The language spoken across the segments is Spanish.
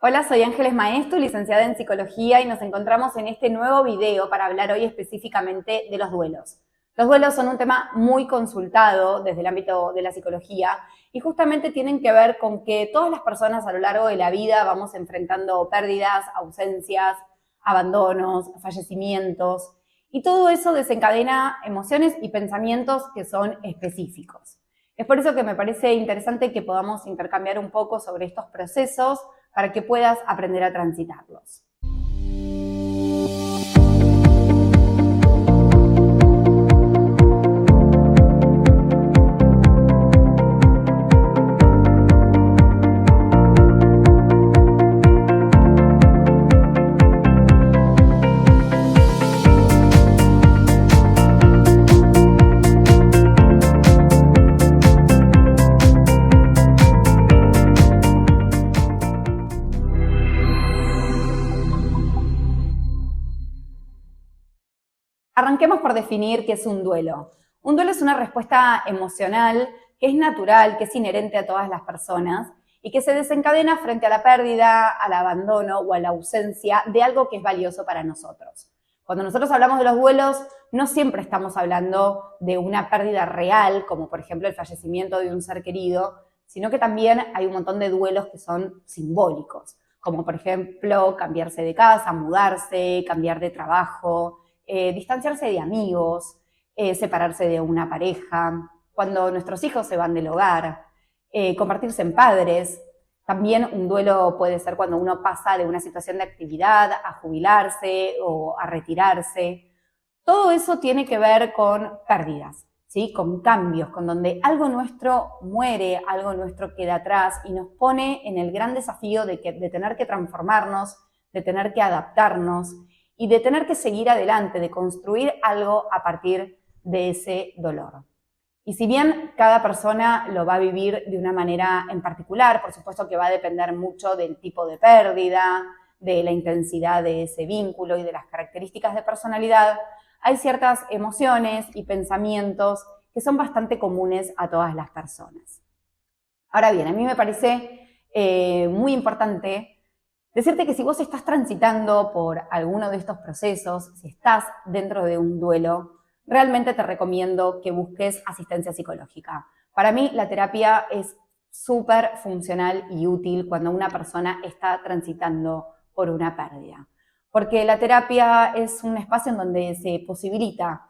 Hola, soy Ángeles Maestu, licenciada en Psicología, y nos encontramos en este nuevo video para hablar hoy específicamente de los duelos. Los duelos son un tema muy consultado desde el ámbito de la psicología y justamente tienen que ver con que todas las personas a lo largo de la vida vamos enfrentando pérdidas, ausencias, abandonos, fallecimientos, y todo eso desencadena emociones y pensamientos que son específicos. Es por eso que me parece interesante que podamos intercambiar un poco sobre estos procesos para que puedas aprender a transitarlos. Arranquemos por definir qué es un duelo. Un duelo es una respuesta emocional que es natural, que es inherente a todas las personas y que se desencadena frente a la pérdida, al abandono o a la ausencia de algo que es valioso para nosotros. Cuando nosotros hablamos de los duelos, no siempre estamos hablando de una pérdida real, como por ejemplo el fallecimiento de un ser querido, sino que también hay un montón de duelos que son simbólicos, como por ejemplo cambiarse de casa, mudarse, cambiar de trabajo, distanciarse de amigos, separarse de una pareja, cuando nuestros hijos se van del hogar, convertirse en padres. También un duelo puede ser cuando uno pasa de una situación de actividad a jubilarse o a retirarse. Todo eso tiene que ver con pérdidas, ¿sí? Con cambios, con donde algo nuestro muere, algo nuestro queda atrás y nos pone en el gran desafío de tener que transformarnos, de tener que adaptarnos y de tener que seguir adelante, de construir algo a partir de ese dolor. Y si bien cada persona lo va a vivir de una manera en particular, por supuesto que va a depender mucho del tipo de pérdida, de la intensidad de ese vínculo y de las características de personalidad, hay ciertas emociones y pensamientos que son bastante comunes a todas las personas. Ahora bien, a mí me parece muy importante decirte que si vos estás transitando por alguno de estos procesos, si estás dentro de un duelo, realmente te recomiendo que busques asistencia psicológica. Para mí, la terapia es súper funcional y útil cuando una persona está transitando por una pérdida. Porque la terapia es un espacio en donde se posibilita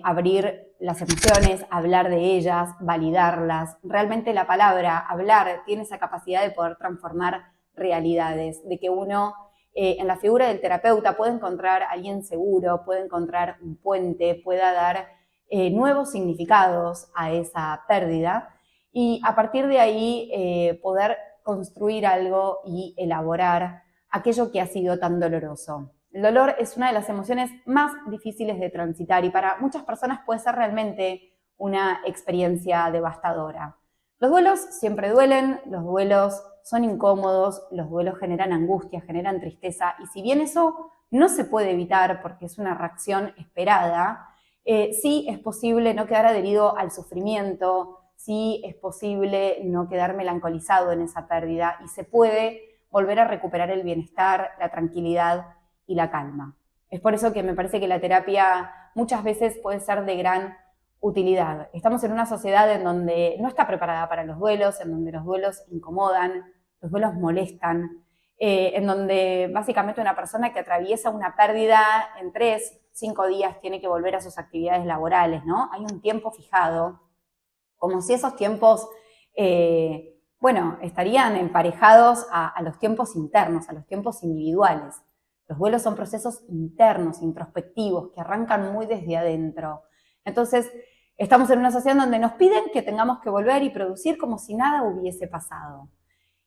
abrir las emociones, hablar de ellas, validarlas. Realmente la palabra, hablar, tiene esa capacidad de poder transformar realidades, de que uno en la figura del terapeuta puede encontrar a alguien seguro, puede encontrar un puente, pueda dar nuevos significados a esa pérdida y a partir de ahí poder construir algo y elaborar aquello que ha sido tan doloroso. El dolor es una de las emociones más difíciles de transitar y para muchas personas puede ser realmente una experiencia devastadora. Los duelos siempre duelen, los duelos son incómodos, los duelos generan angustia, generan tristeza, y si bien eso no se puede evitar porque es una reacción esperada, sí es posible no quedar adherido al sufrimiento, sí es posible no quedar melancolizado en esa pérdida y se puede volver a recuperar el bienestar, la tranquilidad y la calma. Es por eso que me parece que la terapia muchas veces puede ser de gran utilidad. Estamos en una sociedad en donde no está preparada para los duelos, en donde los duelos incomodan, los duelos molestan, en donde básicamente una persona que atraviesa una pérdida en 3, 5 días tiene que volver a sus actividades laborales, ¿no? Hay un tiempo fijado, como si esos tiempos, estarían emparejados a los tiempos internos, a los tiempos individuales. Los duelos son procesos internos, introspectivos, que arrancan muy desde adentro. Entonces, estamos en una sociedad donde nos piden que tengamos que volver y producir como si nada hubiese pasado.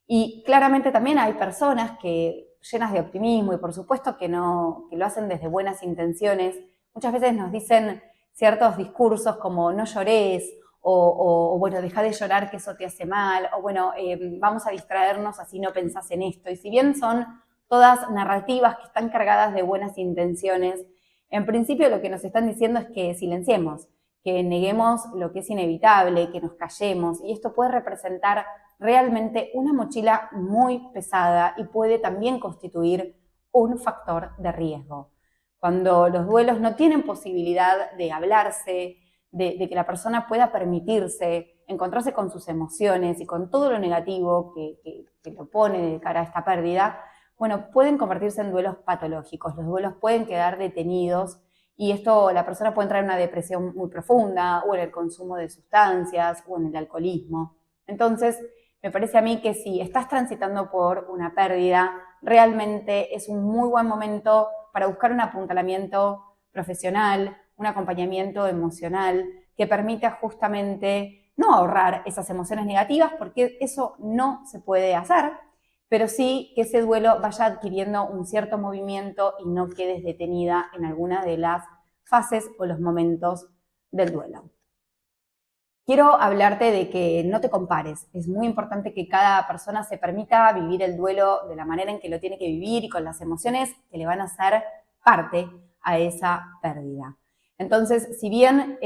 Y claramente también hay personas que, llenas de optimismo y por supuesto que lo hacen desde buenas intenciones, muchas veces nos dicen ciertos discursos como no llores, o bueno, deja de llorar que eso te hace mal, o bueno, vamos a distraernos así no pensás en esto. Y si bien son todas narrativas que están cargadas de buenas intenciones, en principio lo que nos están diciendo es que silenciemos, que neguemos lo que es inevitable, que nos callemos, y esto puede representar realmente una mochila muy pesada y puede también constituir un factor de riesgo. Cuando los duelos no tienen posibilidad de hablarse, de que la persona pueda permitirse encontrarse con sus emociones y con todo lo negativo que lo pone de cara a esta pérdida, bueno, pueden convertirse en duelos patológicos. Los duelos pueden quedar detenidos y esto, la persona puede entrar en una depresión muy profunda o en el consumo de sustancias o en el alcoholismo. Entonces, me parece a mí que si estás transitando por una pérdida, realmente es un muy buen momento para buscar un apuntalamiento profesional, un acompañamiento emocional que permita justamente no ahorrar esas emociones negativas, porque eso no se puede hacer, pero sí que ese duelo vaya adquiriendo un cierto movimiento y no quedes detenida en alguna de las fases o los momentos del duelo. Quiero hablarte de que no te compares. Es muy importante que cada persona se permita vivir el duelo de la manera en que lo tiene que vivir y con las emociones que le van a ser parte a esa pérdida. Entonces, si bien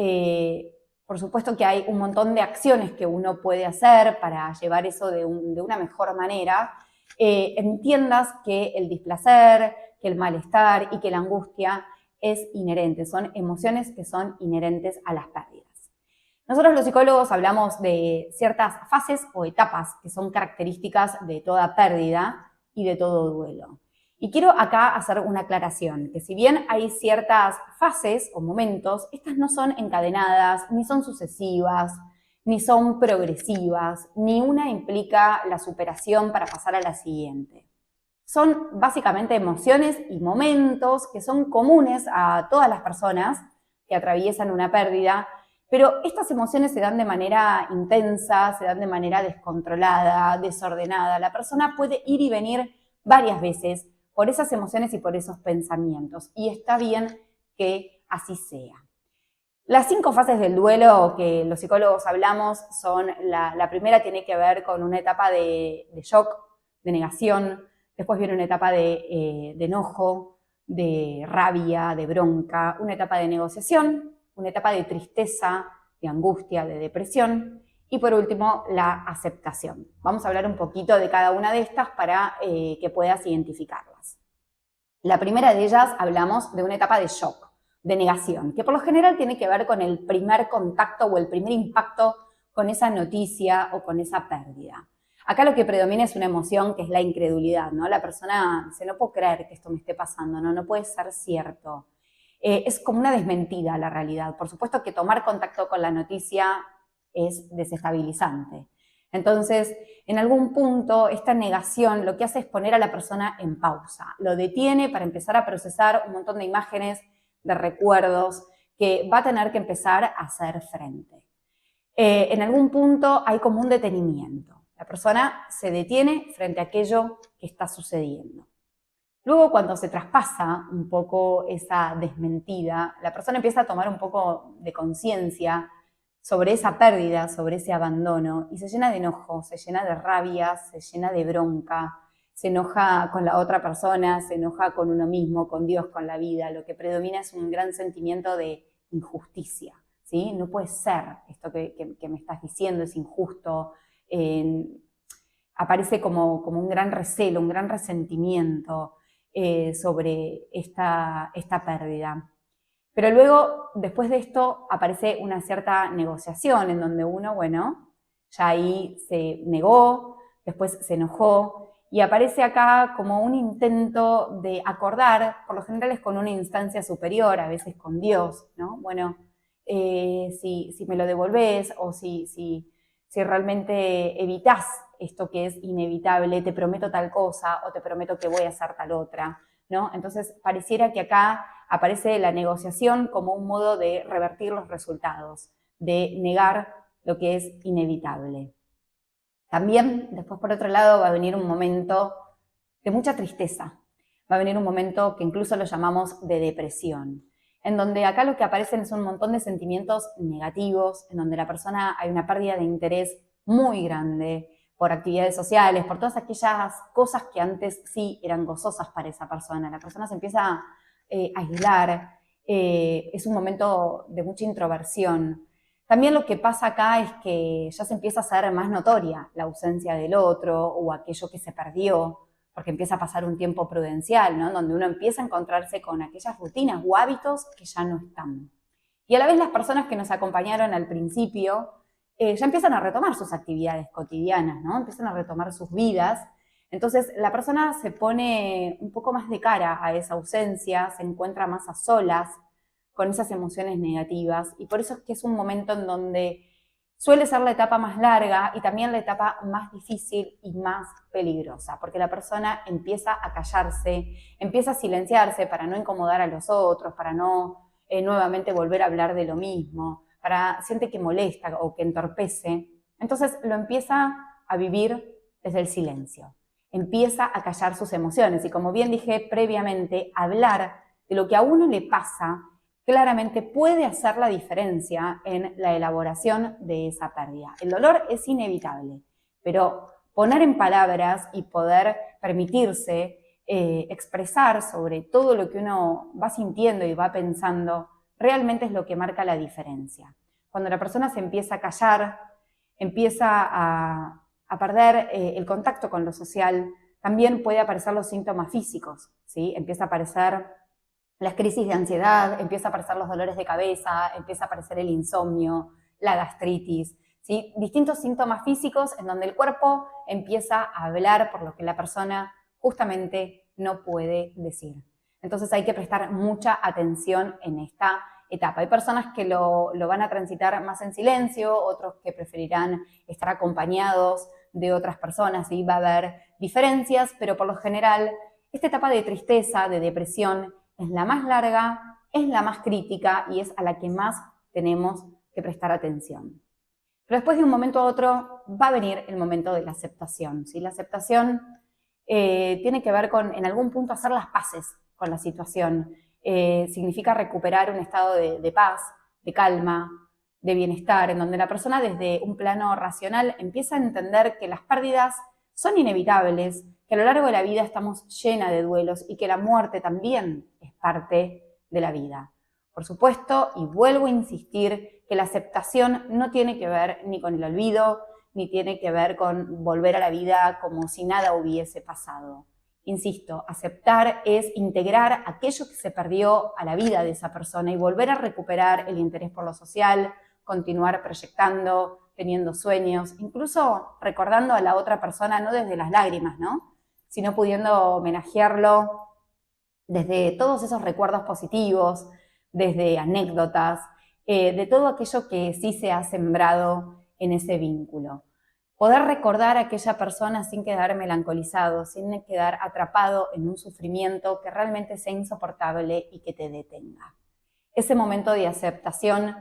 por supuesto que hay un montón de acciones que uno puede hacer para llevar eso de una mejor manera, entiendas que el displacer, que el malestar y que la angustia es inherente, son emociones que son inherentes a las pérdidas. Nosotros los psicólogos hablamos de ciertas fases o etapas que son características de toda pérdida y de todo duelo. Y quiero acá hacer una aclaración, que si bien hay ciertas fases o momentos, estas no son encadenadas, ni son sucesivas, ni son progresivas, ni una implica la superación para pasar a la siguiente. Son básicamente emociones y momentos que son comunes a todas las personas que atraviesan una pérdida, pero estas emociones se dan de manera intensa, se dan de manera descontrolada, desordenada. La persona puede ir y venir varias veces por esas emociones y por esos pensamientos. Y está bien que así sea. Las 5 fases del duelo que los psicólogos hablamos son, la primera tiene que ver con una etapa de shock, de negación, después viene una etapa de enojo, de rabia, de bronca, una etapa de negociación, una etapa de tristeza, de angustia, de depresión y por último la aceptación. Vamos a hablar un poquito de cada una de estas para que puedas identificarlas. La primera de ellas hablamos de una etapa de shock, de negación, que por lo general tiene que ver con el primer contacto o el primer impacto con esa noticia o con esa pérdida. Acá lo que predomina es una emoción que es la incredulidad, ¿no? La persona dice, no puedo creer que esto me esté pasando, no puede ser cierto. Es como una desmentida a la realidad. Por supuesto que tomar contacto con la noticia es desestabilizante. Entonces, en algún punto, esta negación lo que hace es poner a la persona en pausa. Lo detiene para empezar a procesar un montón de imágenes, de recuerdos, que va a tener que empezar a hacer frente. En algún punto hay como un detenimiento. La persona se detiene frente a aquello que está sucediendo. Luego, cuando se traspasa un poco esa desmentida, la persona empieza a tomar un poco de conciencia sobre esa pérdida, sobre ese abandono, y se llena de enojo, se llena de rabia, se llena de bronca, se enoja con la otra persona, se enoja con uno mismo, con Dios, con la vida. Lo que predomina es un gran sentimiento de injusticia, ¿sí? No puede ser esto que me estás diciendo, es injusto. Aparece como un gran recelo, un gran resentimiento sobre esta pérdida. Pero luego, después de esto, aparece una cierta negociación en donde uno, bueno, ya ahí se negó, después se enojó, y aparece acá como un intento de acordar, por lo general es con una instancia superior, a veces con Dios, ¿no? Bueno, si me lo devolvés o si realmente evitás esto que es inevitable, te prometo tal cosa o te prometo que voy a hacer tal otra, ¿no? Entonces, pareciera que acá aparece la negociación como un modo de revertir los resultados, de negar lo que es inevitable. También, después por otro lado, va a venir un momento de mucha tristeza. Va a venir un momento que incluso lo llamamos de depresión, en donde acá lo que aparecen es un montón de sentimientos negativos, en donde la persona hay una pérdida de interés muy grande por actividades sociales, por todas aquellas cosas que antes sí eran gozosas para esa persona. La persona se empieza a aislar, es un momento de mucha introversión. También lo que pasa acá es que ya se empieza a hacer más notoria la ausencia del otro o aquello que se perdió, porque empieza a pasar un tiempo prudencial, ¿no? Donde uno empieza a encontrarse con aquellas rutinas o hábitos que ya no están. Y a la vez las personas que nos acompañaron al principio ya empiezan a retomar sus actividades cotidianas, ¿no? Empiezan a retomar sus vidas. Entonces la persona se pone un poco más de cara a esa ausencia, se encuentra más a solas con esas emociones negativas, y por eso es que es un momento en donde suele ser la etapa más larga y también la etapa más difícil y más peligrosa, porque la persona empieza a callarse, empieza a silenciarse para no incomodar a los otros, para no nuevamente volver a hablar de lo mismo, siente que molesta o que entorpece. Entonces lo empieza a vivir desde el silencio, empieza a callar sus emociones y, como bien dije previamente, hablar de lo que a uno le pasa claramente puede hacer la diferencia en la elaboración de esa pérdida. El dolor es inevitable, pero poner en palabras y poder permitirse expresar sobre todo lo que uno va sintiendo y va pensando realmente es lo que marca la diferencia. Cuando la persona se empieza a callar, empieza a perder el contacto con lo social, también puede aparecer los síntomas físicos, ¿sí? Empieza a aparecer las crisis de ansiedad, empieza a aparecer los dolores de cabeza, empieza a aparecer el insomnio, la gastritis, ¿sí? Distintos síntomas físicos en donde el cuerpo empieza a hablar por lo que la persona justamente no puede decir. Entonces hay que prestar mucha atención en esta etapa. Hay personas que lo van a transitar más en silencio, otros que preferirán estar acompañados de otras personas, y va a haber diferencias, pero por lo general esta etapa de tristeza, de depresión, es la más larga, es la más crítica y es a la que más tenemos que prestar atención. Pero después de un momento a otro va a venir el momento de la aceptación, ¿sí? La aceptación tiene que ver con, en algún punto, hacer las paces con la situación. Significa recuperar un estado de paz, de calma, de bienestar, en donde la persona desde un plano racional empieza a entender que las pérdidas son inevitables, que a lo largo de la vida estamos llena de duelos y que la muerte también es parte de la vida. Por supuesto, y vuelvo a insistir, que la aceptación no tiene que ver ni con el olvido, ni tiene que ver con volver a la vida como si nada hubiese pasado. Insisto, aceptar es integrar aquello que se perdió a la vida de esa persona y volver a recuperar el interés por lo social, continuar proyectando, teniendo sueños, incluso recordando a la otra persona no desde las lágrimas, ¿no? Sino pudiendo homenajearlo desde todos esos recuerdos positivos, desde anécdotas, de todo aquello que sí se ha sembrado en ese vínculo. Poder recordar a aquella persona sin quedar melancolizado, sin quedar atrapado en un sufrimiento que realmente sea insoportable y que te detenga. Ese momento de aceptación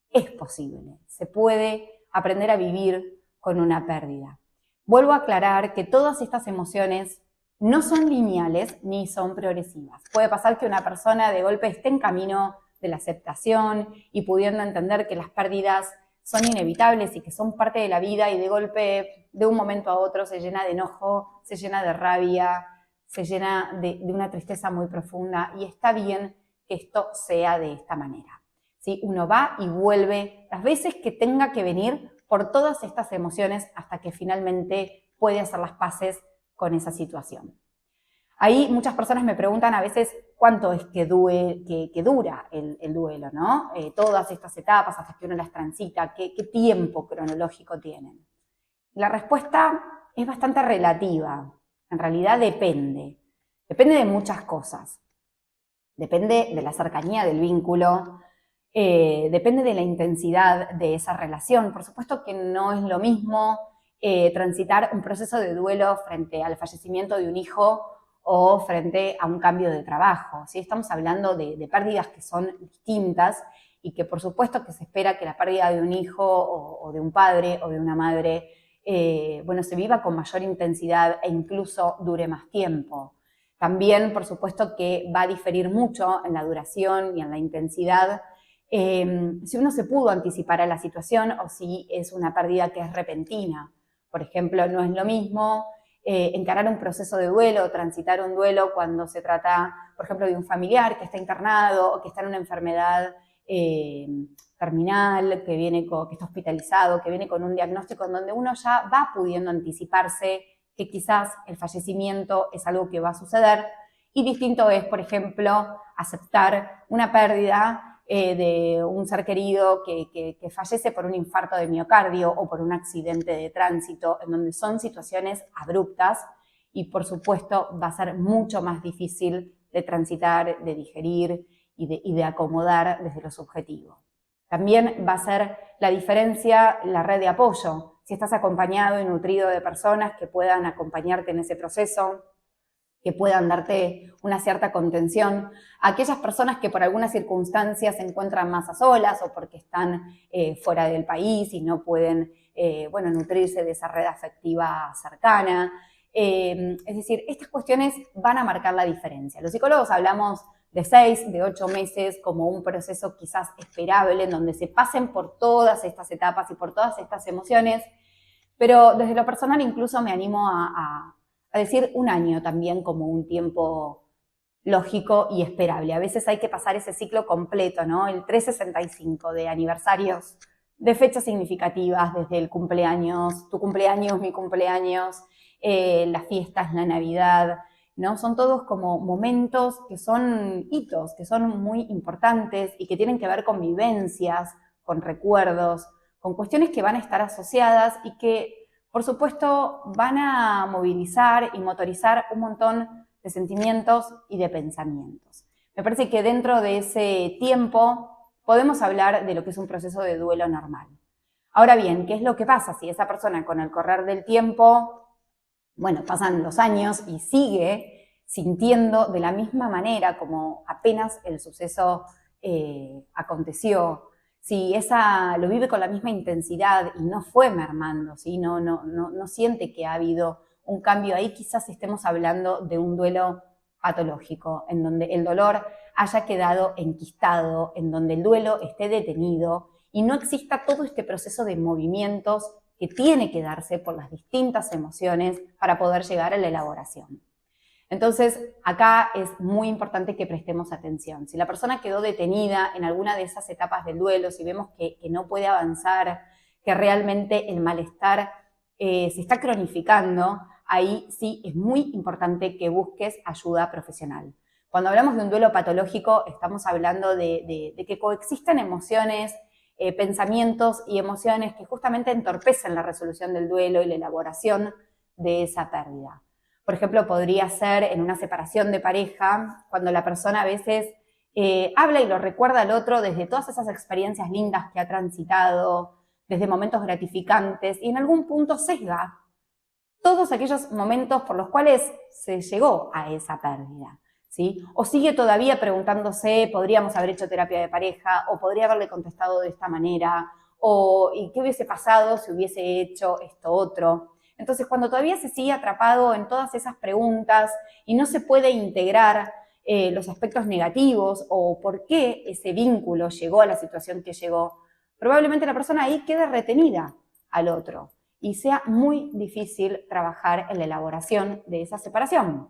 es posible, se puede aprender a vivir con una pérdida. Vuelvo a aclarar que todas estas emociones no son lineales ni son progresivas. Puede pasar que una persona de golpe esté en camino de la aceptación y pudiendo entender que las pérdidas son inevitables y que son parte de la vida, y de golpe, de un momento a otro, se llena de enojo, se llena de rabia, se llena de una tristeza muy profunda, y está bien que esto sea de esta manera. ¿Sí? Uno va y vuelve las veces que tenga que venir por todas estas emociones hasta que finalmente puede hacer las paces con esa situación. Ahí muchas personas me preguntan a veces cuánto es que dura el duelo, ¿no? Todas estas etapas hasta que uno las transita, ¿qué tiempo cronológico tienen? La respuesta es bastante relativa. En realidad depende. Depende de muchas cosas. Depende de la cercanía del vínculo, depende de la intensidad de esa relación. Por supuesto que no es lo mismo transitar un proceso de duelo frente al fallecimiento de un hijo o frente a un cambio de trabajo, ¿sí? Estamos hablando de pérdidas que son distintas y que por supuesto que se espera que la pérdida de un hijo o de un padre o de una madre se viva con mayor intensidad e incluso dure más tiempo. También, por supuesto, que va a diferir mucho en la duración y en la intensidad si uno se pudo anticipar a la situación o si es una pérdida que es repentina. Por ejemplo, no es lo mismo encarar un proceso de duelo, transitar un duelo cuando se trata, por ejemplo, de un familiar que está internado o que está en una enfermedad terminal, que está hospitalizado, que viene con un diagnóstico en donde uno ya va pudiendo anticiparse que quizás el fallecimiento es algo que va a suceder, y distinto es, por ejemplo, aceptar una pérdida de un ser querido que fallece por un infarto de miocardio o por un accidente de tránsito, en donde son situaciones abruptas y, por supuesto, va a ser mucho más difícil de transitar, de digerir y de acomodar desde lo subjetivo. También va a ser la diferencia la red de apoyo. Si estás acompañado y nutrido de personas que puedan acompañarte en ese proceso, que puedan darte una cierta contención. Aquellas personas que por alguna circunstancia se encuentran más a solas o porque están fuera del país y no pueden nutrirse de esa red afectiva cercana. Es decir, estas cuestiones van a marcar la diferencia. Los psicólogos hablamos de 6, de 8 meses como un proceso quizás esperable en donde se pasen por todas estas etapas y por todas estas emociones, pero desde lo personal incluso me animo a decir 1 año también como un tiempo lógico y esperable. A veces hay que pasar ese ciclo completo, ¿no? El 365 de aniversarios, de fechas significativas, desde el cumpleaños, tu cumpleaños, mi cumpleaños, las fiestas, la Navidad, ¿no? Son todos como momentos que son hitos, que son muy importantes y que tienen que ver con vivencias, con recuerdos, con cuestiones que van a estar asociadas y que, por supuesto, van a movilizar y motorizar un montón de sentimientos y de pensamientos. Me parece que dentro de ese tiempo podemos hablar de lo que es un proceso de duelo normal. Ahora bien, ¿qué es lo que pasa si esa persona con el correr del tiempo, pasan los años y sigue sintiendo de la misma manera como apenas el suceso aconteció? Si lo vive con la misma intensidad y no fue mermando, ¿sí? no siente que ha habido un cambio ahí, quizás estemos hablando de un duelo patológico, en donde el dolor haya quedado enquistado, en donde el duelo esté detenido y no exista todo este proceso de movimientos que tiene que darse por las distintas emociones para poder llegar a la elaboración. Entonces, acá es muy importante que prestemos atención. Si la persona quedó detenida en alguna de esas etapas del duelo, si vemos que no puede avanzar, que realmente el malestar se está cronificando, ahí sí es muy importante que busques ayuda profesional. Cuando hablamos de un duelo patológico, estamos hablando de que coexisten emociones, pensamientos y emociones que justamente entorpecen la resolución del duelo y la elaboración de esa pérdida. Por ejemplo, podría ser en una separación de pareja, cuando la persona a veces habla y lo recuerda al otro desde todas esas experiencias lindas que ha transitado, desde momentos gratificantes, y en algún punto sesga todos aquellos momentos por los cuales se llegó a esa pérdida, ¿sí? O sigue todavía preguntándose, podríamos haber hecho terapia de pareja, o podría haberle contestado de esta manera, o ¿y qué hubiese pasado si hubiese hecho esto otro? Entonces, cuando todavía se sigue atrapado en todas esas preguntas y no se puede integrar los aspectos negativos o por qué ese vínculo llegó a la situación que llegó, probablemente la persona ahí quede retenida al otro y sea muy difícil trabajar en la elaboración de esa separación.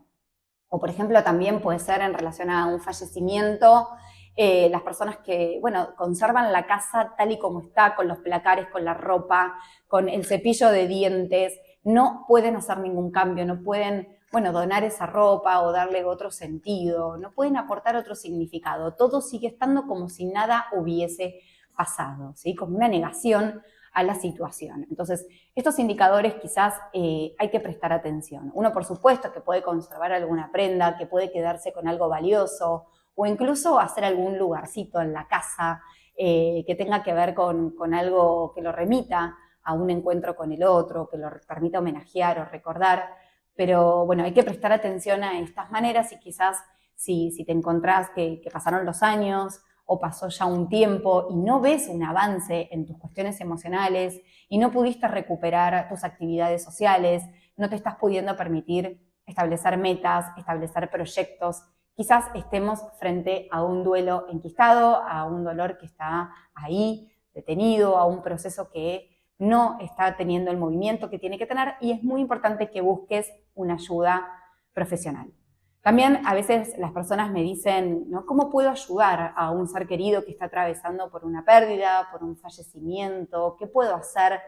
O, por ejemplo, también puede ser en relación a un fallecimiento, las personas que, conservan la casa tal y como está, con los placares, con la ropa, con el cepillo de dientes, no pueden hacer ningún cambio, no pueden, donar esa ropa o darle otro sentido, no pueden aportar otro significado. Todo sigue estando como si nada hubiese pasado, ¿sí? Como una negación a la situación. Entonces, estos indicadores quizás hay que prestar atención. Uno, por supuesto, que puede conservar alguna prenda, que puede quedarse con algo valioso, o incluso hacer algún lugarcito en la casa que tenga que ver con algo que lo remita a un encuentro con el otro, que lo permita homenajear o recordar. Pero hay que prestar atención a estas maneras y quizás si te encontrás que pasaron los años o pasó ya un tiempo y no ves un avance en tus cuestiones emocionales y no pudiste recuperar tus actividades sociales, no te estás pudiendo permitir establecer metas, establecer proyectos, quizás estemos frente a un duelo enquistado, a un dolor que está ahí detenido, a un proceso que no está teniendo el movimiento que tiene que tener y es muy importante que busques una ayuda profesional. También a veces las personas me dicen, ¿no? ¿Cómo puedo ayudar a un ser querido que está atravesando por una pérdida, por un fallecimiento? ¿Qué puedo hacer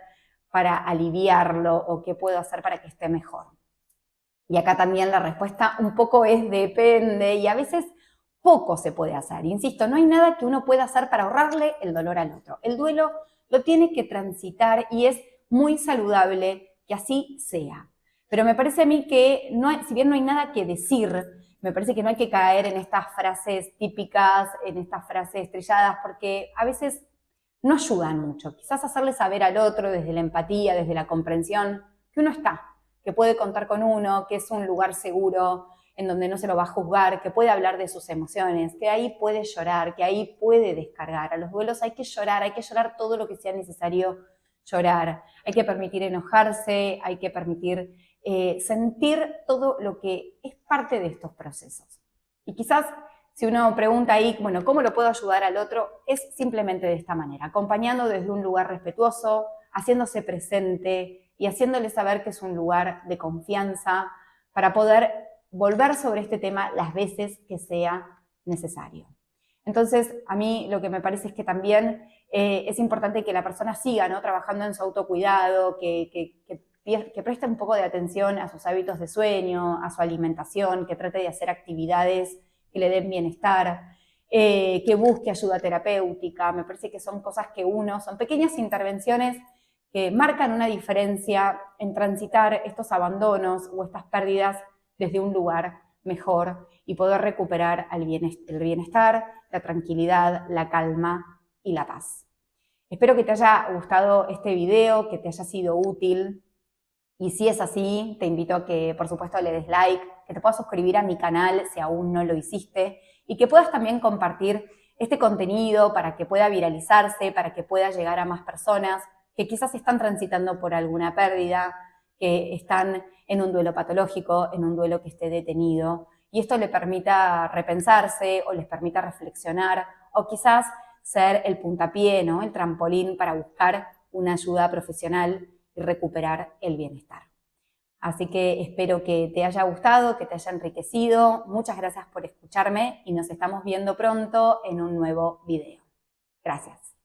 para aliviarlo o qué puedo hacer para que esté mejor? Y acá también la respuesta un poco es depende y a veces poco se puede hacer. Insisto, no hay nada que uno pueda hacer para ahorrarle el dolor al otro. El duelo lo tiene que transitar y es muy saludable que así sea. Pero me parece a mí que, si bien no hay nada que decir, me parece que no hay que caer en estas frases típicas, en estas frases estrelladas, porque a veces no ayudan mucho. Quizás hacerle saber al otro desde la empatía, desde la comprensión, que uno está, que puede contar con uno, que es un lugar seguro, en donde no se lo va a juzgar, que puede hablar de sus emociones, que ahí puede llorar, que ahí puede descargar. A los duelos hay que llorar todo lo que sea necesario llorar. Hay que permitir enojarse, hay que permitir sentir todo lo que es parte de estos procesos. Y quizás si uno pregunta ahí, bueno, ¿cómo lo puedo ayudar al otro? Es simplemente de esta manera, acompañando desde un lugar respetuoso, haciéndose presente y haciéndole saber que es un lugar de confianza para poder volver sobre este tema las veces que sea necesario. Entonces, a mí lo que me parece es que también es importante que la persona siga, ¿no?, trabajando en su autocuidado, que preste un poco de atención a sus hábitos de sueño, a su alimentación, que trate de hacer actividades que le den bienestar, que busque ayuda terapéutica. Me parece que son cosas que son pequeñas intervenciones que marcan una diferencia en transitar estos abandonos o estas pérdidas desde un lugar mejor y poder recuperar el bienestar, la tranquilidad, la calma y la paz. Espero que te haya gustado este video, que te haya sido útil. Y si es así, te invito a que, por supuesto, le des like, que te puedas suscribir a mi canal si aún no lo hiciste y que puedas también compartir este contenido para que pueda viralizarse, para que pueda llegar a más personas que quizás están transitando por alguna pérdida, que están en un duelo patológico, en un duelo que esté detenido. Y esto le permita repensarse o les permita reflexionar o quizás ser el puntapié, ¿no?, el trampolín para buscar una ayuda profesional y recuperar el bienestar. Así que espero que te haya gustado, que te haya enriquecido. Muchas gracias por escucharme y nos estamos viendo pronto en un nuevo video. Gracias.